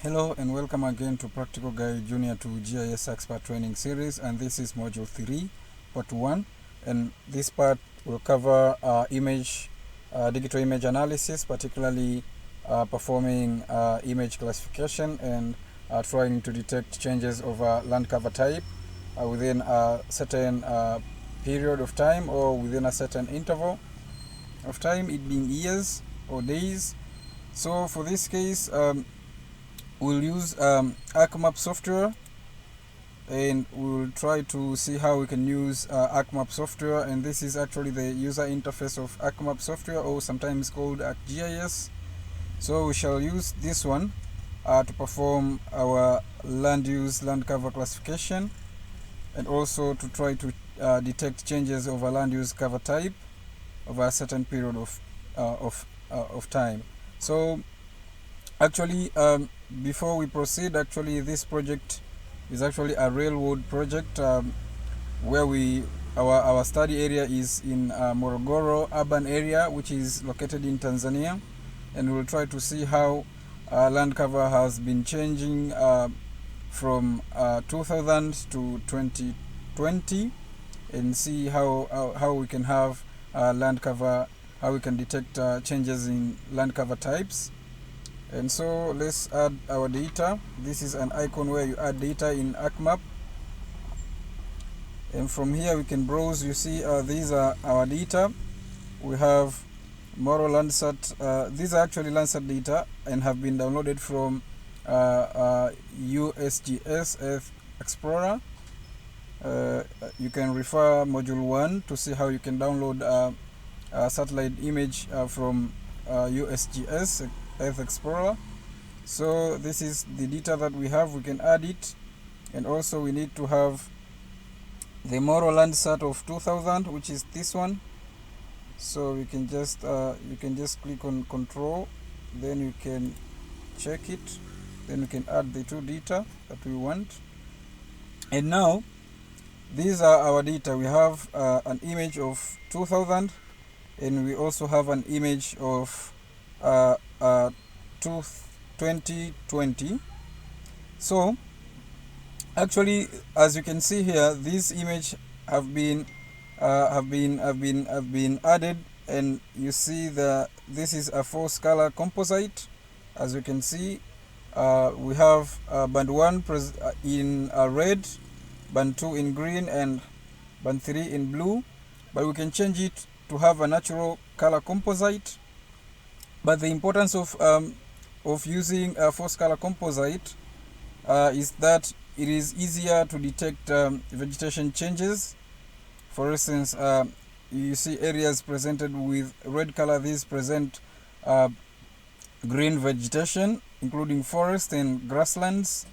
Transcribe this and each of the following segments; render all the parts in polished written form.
Hello and welcome again to Practical Guide Junior to GIS Expert Training Series, and this is Module 3, Part 1, and this part will cover digital image analysis, particularly performing image classification and trying to detect changes of land cover type within a certain period of time or within a certain interval of time, it being years or days. So for this case, we'll use ARCMap software, and we'll try to see how we can use ARCMap software, and this is actually the user interface of ARCMap software, or sometimes called ARCGIS. So we shall use this one to perform our land use, land cover classification, and also to try to detect changes of a land use cover type over a certain period of time. So actually, before we proceed, actually this project is actually a railroad project where our study area is in Morogoro urban area, which is located in Tanzania, and we'll try to see how land cover has been changing from 2000 to 2020, and see how we can have land cover, how we can detect changes in land cover types. And so let's add our data. This is an icon where you add data in ARCMap, and from here we can browse. You see these are our data. We have LANSAT. These are actually LANSAT data and have been downloaded from USGS Earth Explorer. You can refer module 1 to see how you can download a satellite image from USGS Earth Explorer. So this is the data that we have. We can add it, and also we need to have the LANSAT of 2000, which is this one. So we can just you can just click on control, then you can check it, then we can add the two data that we want. And now these are our data. We have an image of 2000, and we also have an image of 2020. So actually, as you can see here, this image have been added, and you see this is a 4-color composite. As you can see, we have band 1 in red, band 2 in green, and band 3 in blue, but we can change it to have a natural color composite. But the importance of using a 4-color composite is that it is easier to detect vegetation changes. For instance, you see areas presented with red color. These present green vegetation, including forest and grasslands.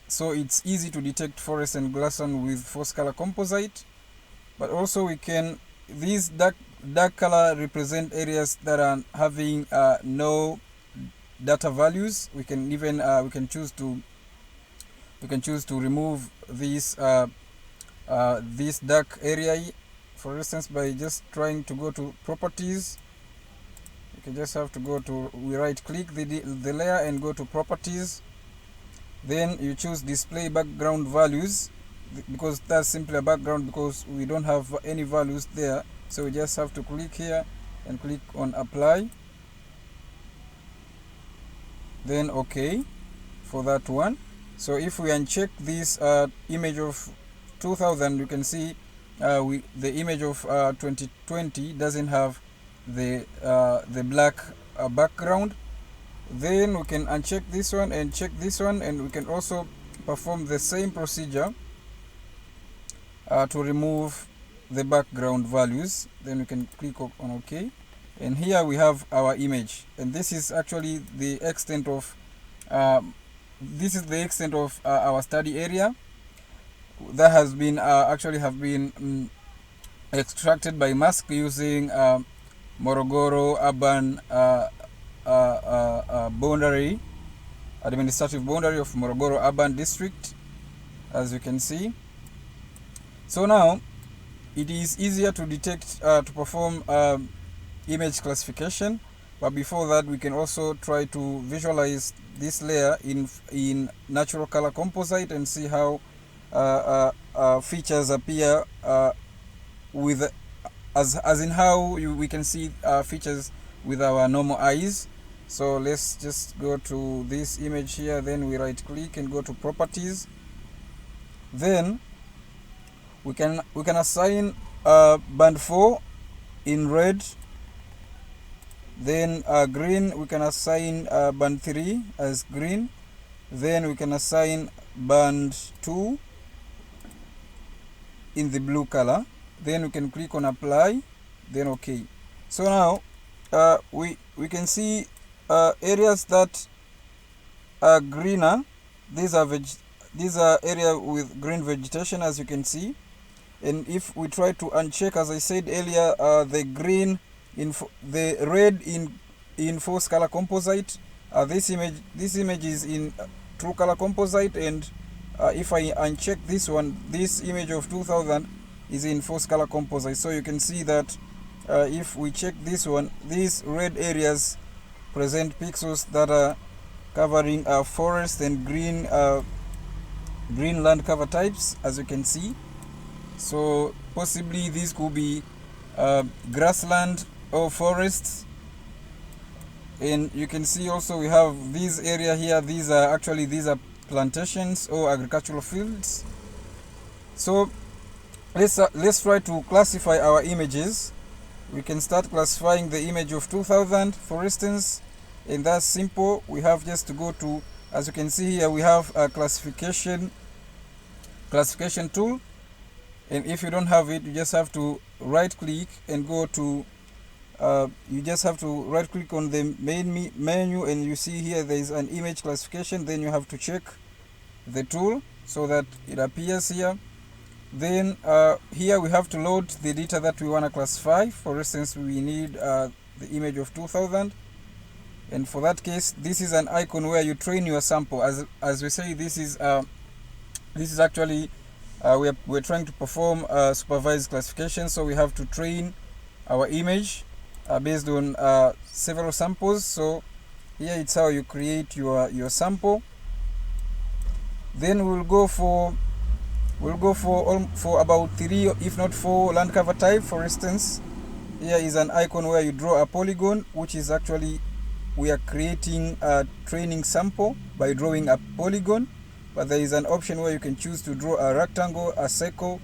So it's easy to detect forest and grassland with 4-color composite. But also we can, these dark color represent areas that are having no data values. We can even we can choose to remove this this dark area, for instance, by just trying to go to properties. You can just have to go to, we right click the layer and go to properties, then you choose display background values, because that's simply a background because we don't have any values there. So we just have to click here and click on apply, then OK for that one. So if we uncheck this image of 2000, you can see the image of 2020 doesn't have the black background. Then we can uncheck this one and check this one, and we can also perform the same procedure to remove the background values. Then we can click on OK, and here we have our image, and this is actually the extent of our study area that has been actually have been extracted by mask using Morogoro urban boundary, administrative boundary of Morogoro urban district, as you can see. So now it is easier to detect, to perform image classification But before that, we can also try to visualize this layer in natural color composite and see how features appear with as in how we can see features with our normal eyes. So let's just go to this image here, then we right click and go to properties. Then we can assign band 4 in red. Then green, we can assign band 3 as green. Then we can assign band 2 in the blue color. Then we can click on apply, then OK. So now we can see areas that are greener. These are areas with green vegetation, as you can see. And if we try to uncheck, as I said earlier, the green the red in force color composite, this image is in true color composite, and if I uncheck this one, this image of 2000 is in force color composite. So you can see that if we check this one, these red areas present pixels that are covering forest and green land cover types, as you can see. So possibly this could be grassland or forests. And you can see also we have this area here. These are plantations or agricultural fields. So let's try to classify our images. We can start classifying the image of 2000, for instance, and that's simple. We have just to go to, as you can see here, we have a classification tool, and if you don't have it, you just have to right click and go to you just have to right click on the main menu, and you see here there is an image classification. Then you have to check the tool so that it appears here. Then here we have to load the data that we want to classify. For instance, we need the image of 2000, and for that case, this is an icon where you train your sample. As we say, this is actually we're trying to perform supervised classification, so we have to train our image based on several samples. So here it's how you create your sample. Then we'll go for about 3, if not 4 land cover type. For instance, here is an icon where you draw a polygon, which is actually we are creating a training sample by drawing a polygon. But there is an option where you can choose to draw a rectangle, a circle,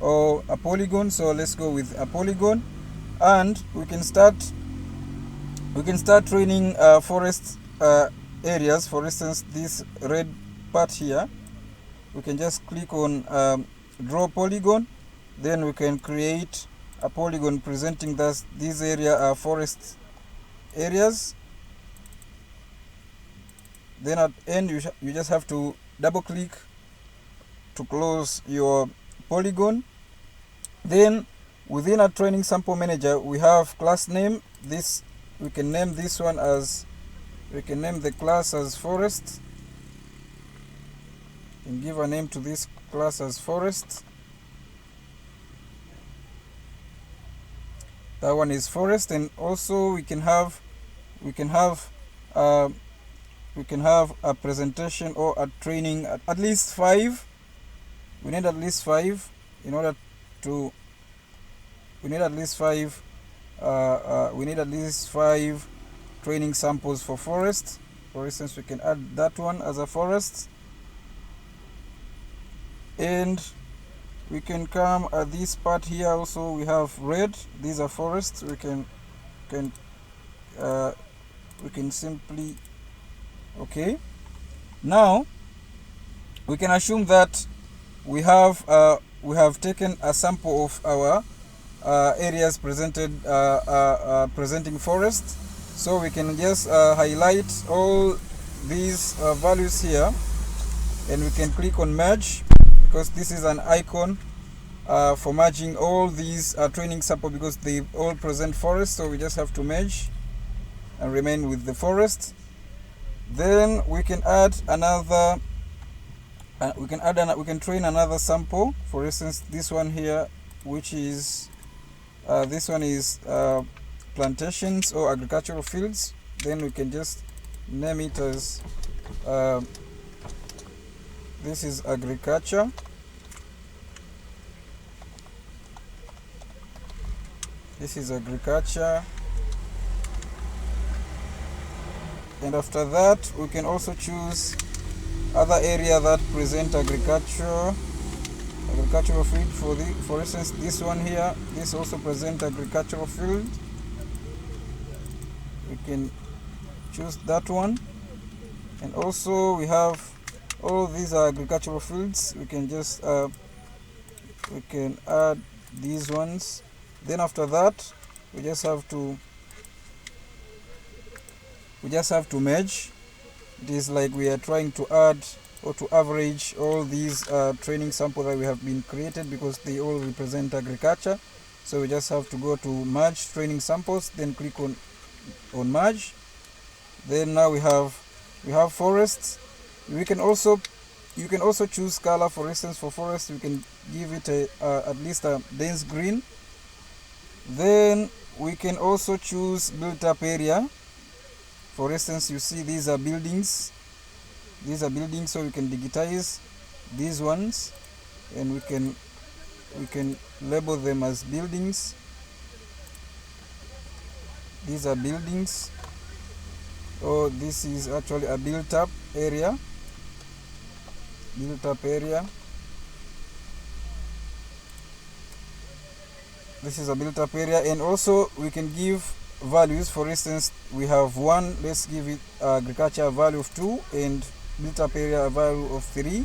or a polygon. So let's go with a polygon, and we can start training forest areas. For instance, this red part here, we can just click on draw polygon. Then we can create a polygon presenting this area are forest areas. Then at the end, you just have to double click to close your polygon. Then within a training sample manager, we have class name. This we can name this one as, we can name the class as forest. And give a name to this class as forest. That one is forest. And also we can have a presentation or a training at least 5. We need at least 5 in order to. We need at least 5. We need at least 5 training samples for forest. For instance, we can add that one as a forest. And we can come at this part here. Also, we have red. These are forests. We can simply. Okay. Now we can assume that we have taken a sample of our areas presenting forest. So we can just highlight all these values here, and we can click on merge, because this is an icon for merging all these training sample, because they all present forest. So we just have to merge and remain with the forest. Then we can add another. We can train another sample. For instance, this one here, which is this one is plantations or agricultural fields, then we can just name it as this is agriculture. This is agriculture. And after that, we can also choose other area that present agricultural field. For instance, this one here, this also present agricultural field. We can choose that one. And also we have all these are agricultural fields. We can just we can add these ones. Then after that, we just have to merge. It is like we are trying to add or to average all these training samples that we have been created, because they all represent agriculture. So we just have to go to merge training samples, then click on merge. Then now we have forests. You can also choose color. For instance, for forest, you can give it at least a dense green. Then we can also choose built up area. For instance, you see these are buildings. So we can digitize these ones, and we can label them as buildings. These are buildings. Oh, this is actually a built up area. This is a built up area. And also we can give values. For instance, we have 1, let's give it agriculture a value of 2 and built up area a value of 3.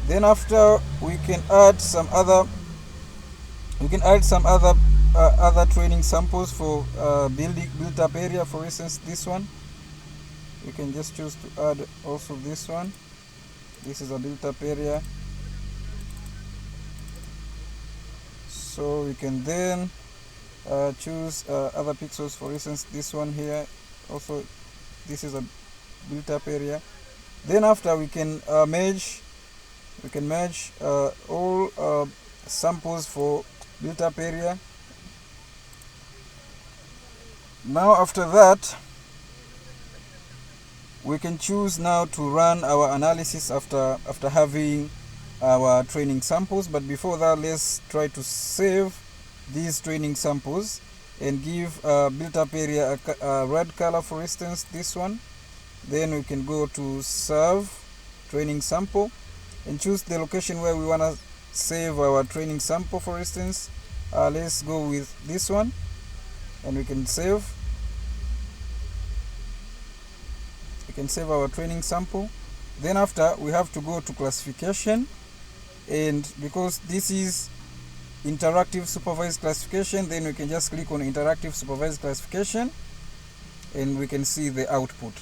Then after, we can add some other other training samples for built up area. For instance, this one, we can just choose to add also this one. This is a built up area. So we can then choose other pixels. For instance, this one here, also this is a built up area. Then after, we can merge all samples for built up area. Now after that, we can choose now to run our analysis after having our training samples. But before that, let's try to save these training samples and give built up area a red color. For instance, this one. Then we can go to save training sample and choose the location where we want to save our training sample. For instance, let's go with this one, and we can save our training sample. Then after, we have to go to classification, and because this is interactive supervised classification, then we can just click on interactive supervised classification, and we can see the output.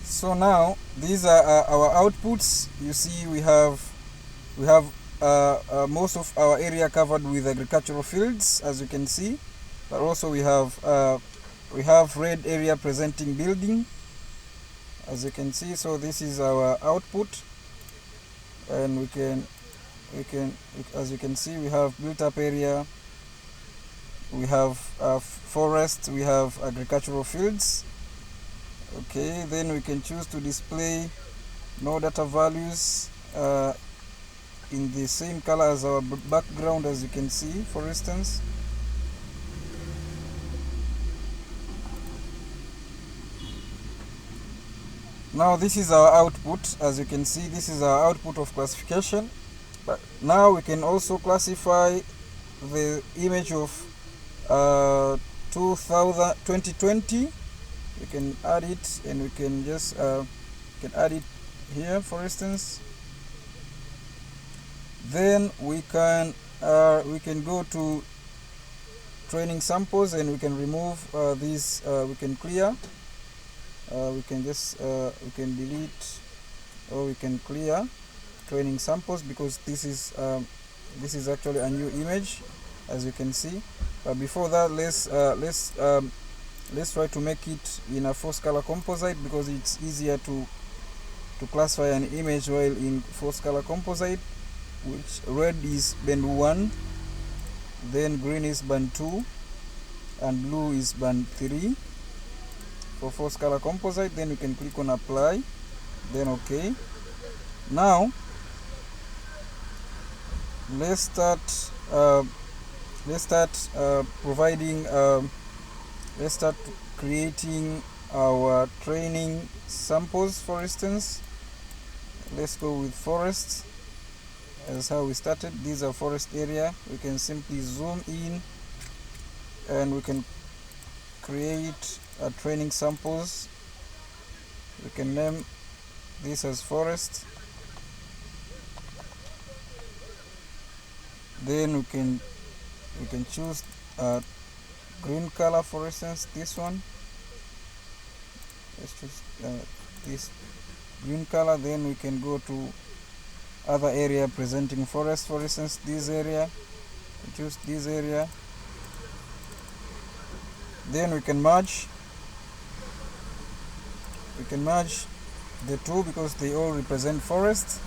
So now these are our outputs. You see, we have most of our area covered with agricultural fields, as you can see, but also we have red area presenting building, as you can see. So this is our output, and we can as you can see, we have built up area, we have forests, we have agricultural fields. Okay, then we can choose to display no data values in the same color as our background, as you can see, for instance. Now this is our output. As you can see, this is our output of classification. But now we can also classify the image of 2020. We can add it, and we can just add it here, for instance. Then we can go to training samples, and we can remove these. We can clear. We can just we can delete, or we can clear training samples, because this is actually a new image, as you can see. But before that, let's try to make it in a 4 color composite, because it's easier to to classify an image while in 4-color composite, which red is band 1, then green is band 2, and blue is band 3 for 4-color composite. Then you can click on apply, then OK. Now let's start creating our training samples. For instance, let's go with forests as how we started. These are forest area. We can simply zoom in and we can create training samples. We can name this as forest. Then we can choose green color, for instance, this one. Let's choose this green color. Then we can go to other area presenting forest, for instance this area. Choose this area. Then we can merge the two because they all represent forest.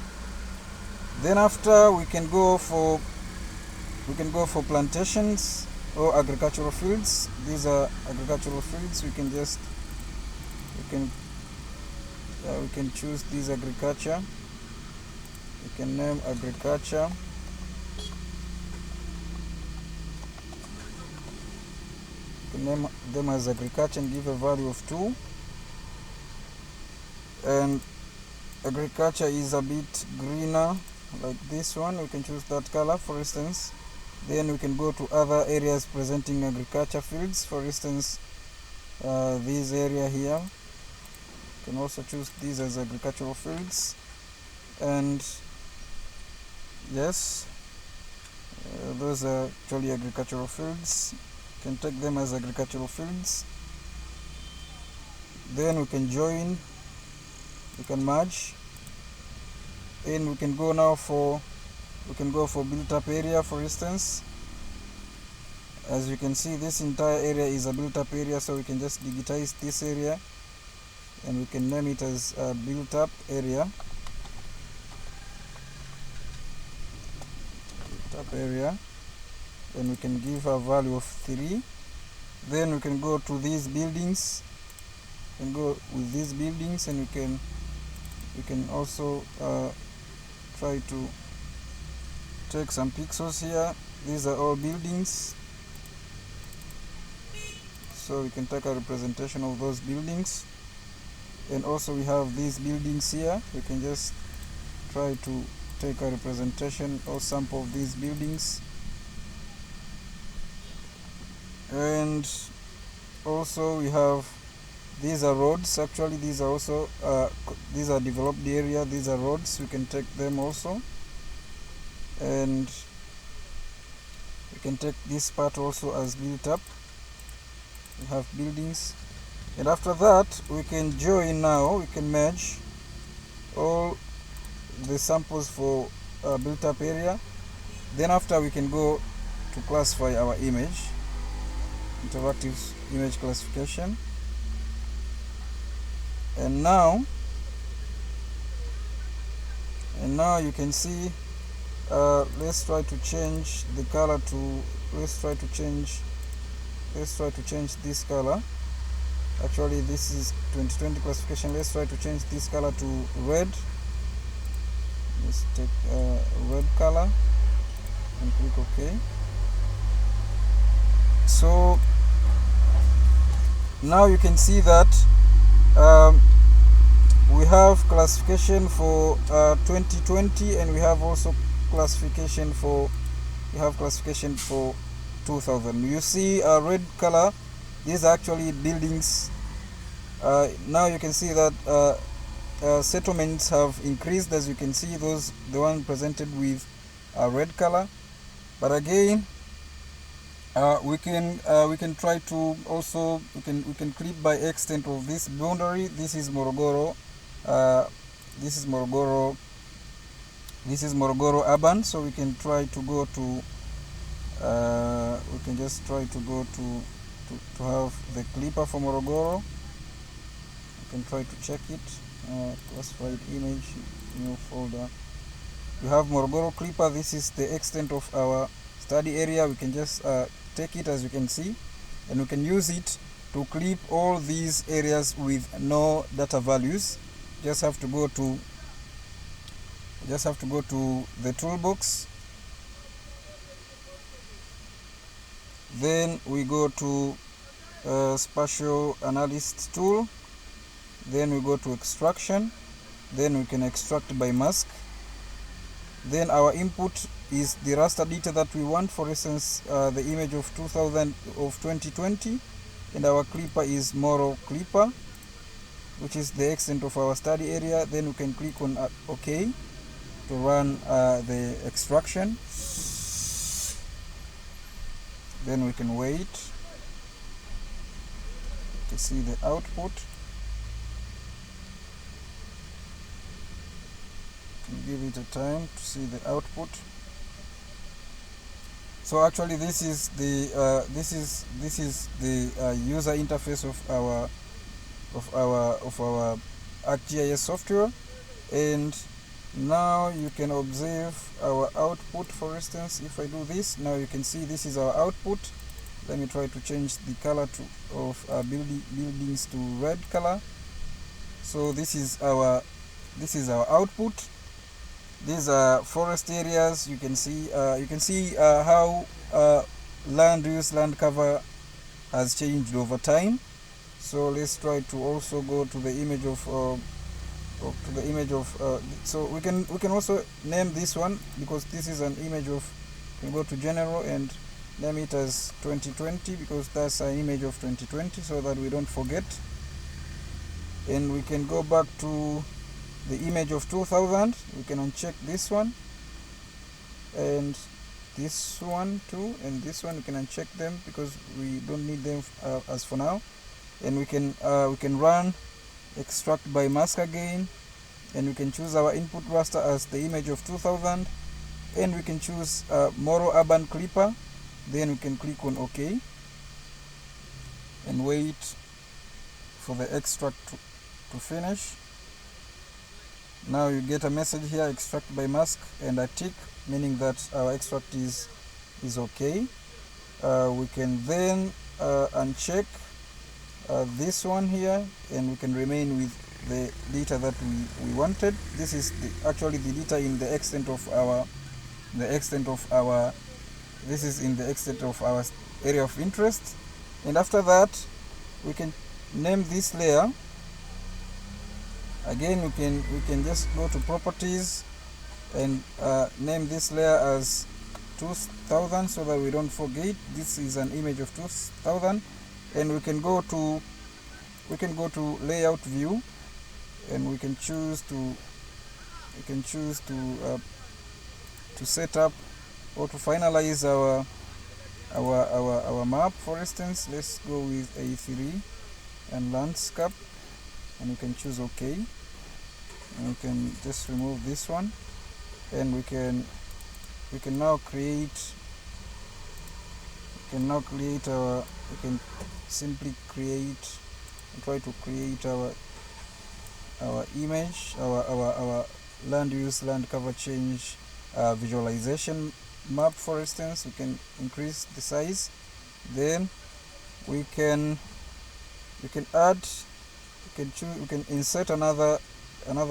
Then after we can go for plantations or agricultural fields. These are agricultural fields. We can choose this agriculture. We can name agriculture. We can name them as agriculture and give a value of 2. And agriculture is a bit greener, like this one. We can choose that color, for instance. Then we can go to other areas presenting agriculture fields, for instance this area here. You can also choose these as agricultural fields. And yes, those are actually agricultural fields. You can take them as agricultural fields. Then we can join, we can merge, and we can go now for built up area, for instance. As you can see, this entire area is a built up area, so we can just digitize this area and we can name it as a built up area. Built up area, and we can give a value of 3. Then we can go to these buildings and go with these buildings, and we can also try to take some pixels here. These are all buildings, so we can take a representation of those buildings. And also we have these buildings here. We can just try to take a representation or sample of these buildings. And also we have, these are roads. Actually these are also these are developed area. These are roads. We can take them also. And we can take this part also as built up. We have buildings, and after that we can join. Now we can merge all the samples for built up area. Then after we can go to classify our image, interactive image classification. And now you can see, let's try to change the color to, let's try to change this color. Actually this is 2020 classification. Let's try to change this color to red. Let's take red color and click OK. So now you can see that we have classification for 2020, and we have also classification for 2000. You see a red color. These are actually buildings. Now you can see that settlements have increased. As you can see, the one presented with a red color. But again, we can try to also, we can clip by extent of this boundary. This is Morogoro. This is Morogoro urban. So we can try to go to we can just try to go to have the clipper for Morogoro. We can try to check it. classified image, new folder. We have Morogoro clipper. This is the extent of our study area. We can just take it, as you can see, and we can use it to clip all these areas with no data values. Just have to go to the toolbox, then we go to spatial analyst tool, then we go to extraction, then we can extract by mask. Then our input is the raster data that we want, for instance the image of 2020, and our clipper is Moro clipper, which is the extent of our study area. Then we can click on OK to run the extraction. Then we can wait to see the output. Give it a time to see the output. So actually this is the user interface of our ARCGIS software, and now you can observe our output. For instance, if I do this, now you can see this is our output. Let me try to change the color of buildings to red color. So this is our output. These are forest areas. You can see how land use, land cover has changed over time. So let's try to also go to the image of so we can also name this one, because this is an image of, we can go to general and name it as 2020, because that's an image of 2020, so that we don't forget. And we can go back to the image of 2000. We can uncheck this one and this one too, and this one we can uncheck them because we don't need them as for now. And we can run extract by mask again, and we can choose our input raster as the image of 2000, and we can choose Moro urban clipper. Then we can click on OK and wait for the extract to finish. Now you get a message here, extract by mask, and a tick, meaning that our extract is okay. We can then uncheck this one here, and we can remain with the data that we wanted. This is actually the data in the extent of our this is in the extent of our area of interest. And after that, we can name this layer. Again, we can just go to properties and name this layer as 2000, so that we don't forget this is an image of 2000. And we can go to layout view, and we can choose to set up or to finalize our map. For instance, let's go with A3 and landscape, and we can choose OK. And we can just remove this one, and we can now create simply create and try to create our image, our land use, land cover change visualization map. For instance, we can increase the size. Then we can insert another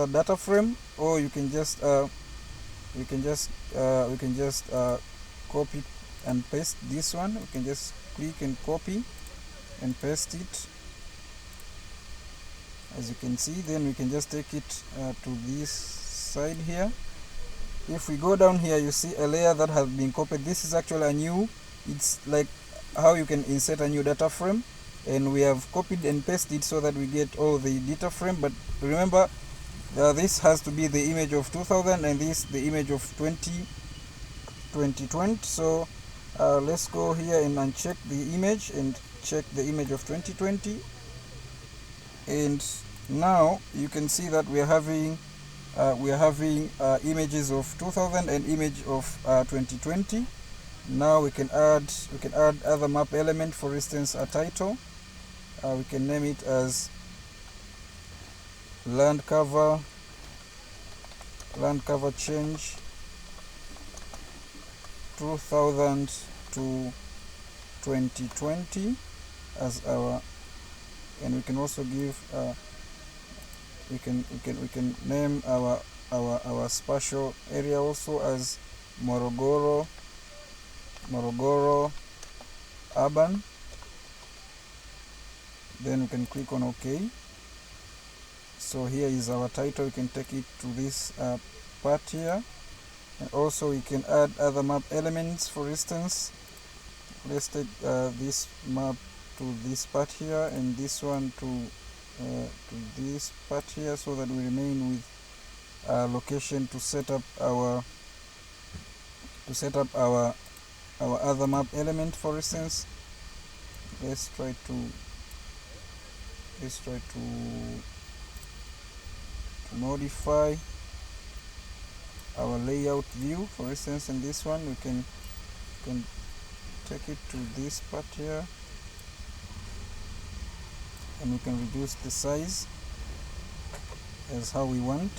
data frame, or you can just copy and paste this one. We can just click and copy and paste it, as you can see. Then we can just take it to this side here. If we go down here, you see a layer that has been copied. This is actually a new, it's like how you can insert a new data frame, and we have copied and pasted so that we get all the data frame. But remember, this has to be the image of 2000, and this the image of 2020. So let's go here and uncheck the image and check the image of 2020, and now you can see that we are having images of 2000 and image of 2020. Now we can add other map element. For instance, a title. We can name it as land cover change 2000 to 2020 as our, and we can also give we can name our spatial area also as Morogoro urban. Then we can click on OK. So here is our title. We can take it to this part here, and also we can add other map elements. For instance, let's take this map to this part here, and this one to this part here, so that we remain with location to set up our other map element. For instance, let's try to modify our layout view. For instance, in this one we can take it to this part here, and we can reduce the size as how we want.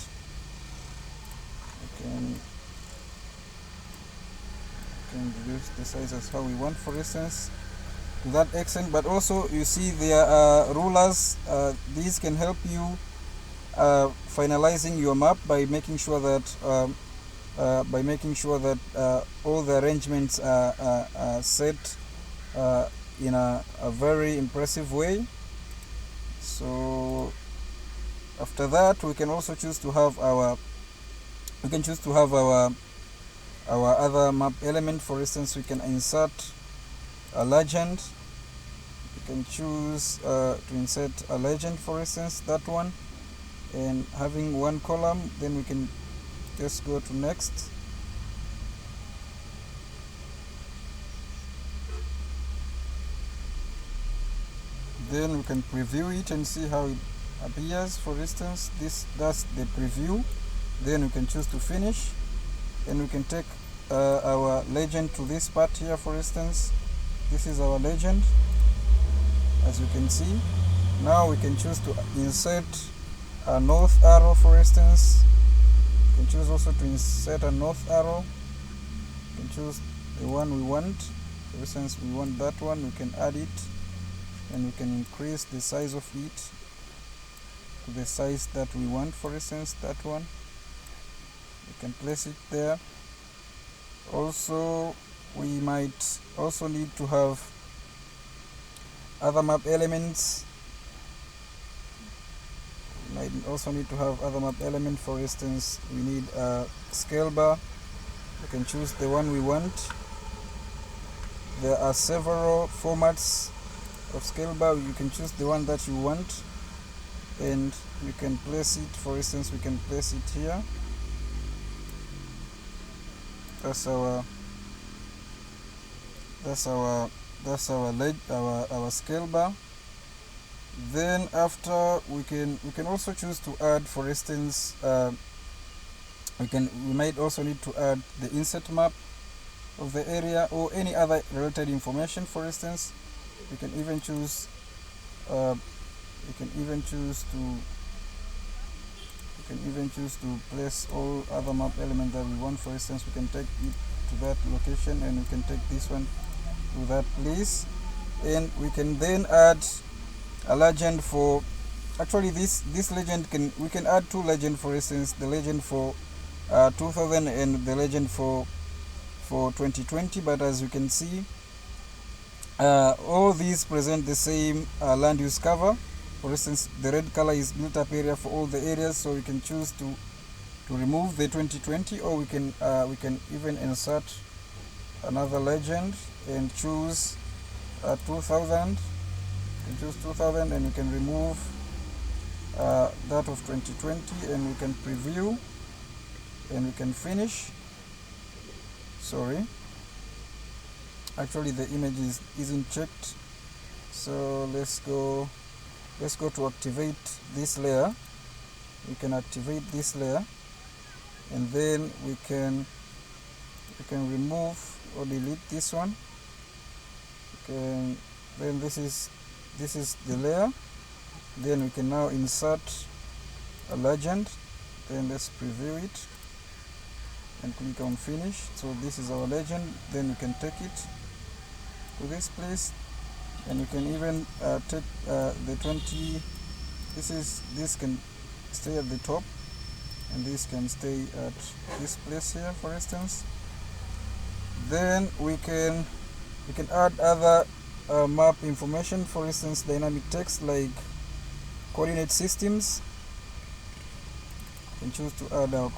We can reduce the size as how we want, for instance, to that extent. But also, you see, there are rulers. These can help you finalizing your map by making sure that all the arrangements are set in a very impressive way. So after that, we can also choose to have our other map element. For instance, we can insert a legend. We can choose to insert a legend, for instance, that one, and having one column. Then we can just go to next. Then we can preview it and see how it appears. For instance, that's the preview. Then we can choose to finish, and we can take our legend to this part here. For instance, this is our legend, as you can see. Now we can choose to insert a north arrow. For instance, you can choose also to insert a north arrow. You can choose the one we want. For instance, we want that one. We can add it, and we can increase the size of it to the size that we want. For instance, that one, we can place it there. Also, we might also need to have other map elements. For instance, we need a scale bar. We can choose the one we want. There are several formats of scale bar. You can choose the one that you want, and you can place it. For instance, we can place it here. That's our scale bar. Then after, we can also choose to add, for instance, we might also need to add the insert map of the area or any other related information. For instance, we can even choose to place all other map elements that we want. For instance, we can take it to that location, and we can take this one to that place, and we can then add a legend for, actually this legend we can add two legends. For instance, the legend for 2000 and the legend for 2020. But as you can see, all these present the same land use cover. For instance, the red color is built up area for all the areas, so we can choose to remove the 2020, or we can even insert another legend and choose 2000. You can choose 2000, and we can remove that of 2020, and we can preview, and we can finish. Sorry, actually the image isn't checked, so let's go to activate this layer. We can activate this layer, and then we can remove or delete this one. Then this is the layer. Then we can now insert a legend. Then let's preview it and click on finish. So this is our legend. Then you can take it to this place, and you can even take the 20. This can stay at the top, and this can stay at this place here, for instance. Then we can add other map information, for instance dynamic text like coordinate systems. You can choose to add our